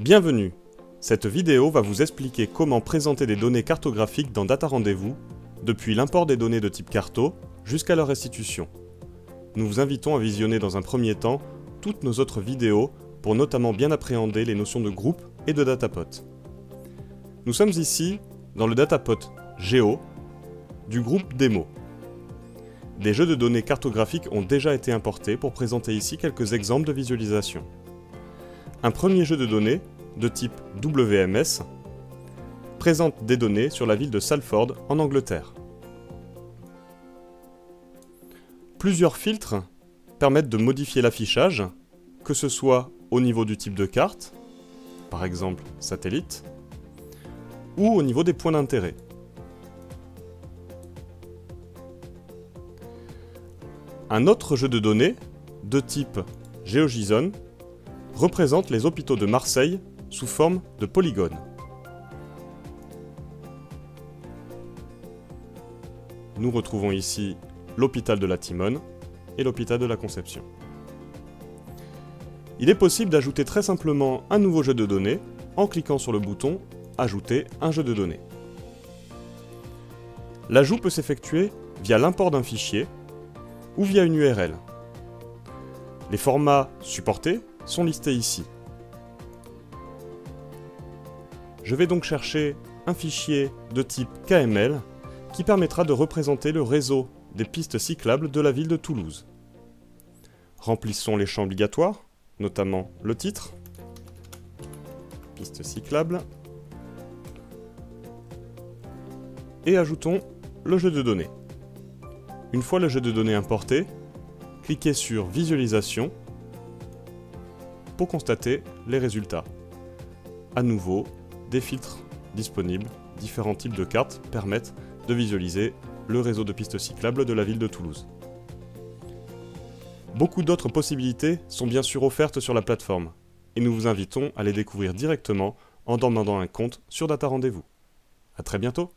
Bienvenue! Cette vidéo va vous expliquer comment présenter des données cartographiques dans Data Rendez-vous, depuis l'import des données de type carto jusqu'à leur restitution. Nous vous invitons à visionner dans un premier temps toutes nos autres vidéos pour notamment bien appréhender les notions de groupe et de datapot. Nous sommes ici dans le datapot Géo du groupe Démo. Des jeux de données cartographiques ont déjà été importés pour présenter ici quelques exemples de visualisation. Un premier jeu de données, de type WMS, présente des données sur la ville de Salford en Angleterre. Plusieurs filtres permettent de modifier l'affichage, que ce soit au niveau du type de carte, par exemple satellite, ou au niveau des points d'intérêt. Un autre jeu de données, de type GeoJSON, représente les hôpitaux de Marseille sous forme de polygones. Nous retrouvons ici l'hôpital de la Timone et l'hôpital de la Conception. Il est possible d'ajouter très simplement un nouveau jeu de données en cliquant sur le bouton « Ajouter un jeu de données ». L'ajout peut s'effectuer via l'import d'un fichier ou via une URL. Les formats supportés sont listés ici. Je vais donc chercher un fichier de type KML qui permettra de représenter le réseau des pistes cyclables de la ville de Toulouse. Remplissons les champs obligatoires, notamment le titre, piste cyclable, et ajoutons le jeu de données. Une fois le jeu de données importé, cliquez sur Visualisation pour constater les résultats. À nouveau, des filtres disponibles, différents types de cartes permettent de visualiser le réseau de pistes cyclables de la ville de Toulouse. Beaucoup d'autres possibilités sont bien sûr offertes sur la plateforme, et nous vous invitons à les découvrir directement en demandant un compte sur Data Rendez-vous. À très bientôt!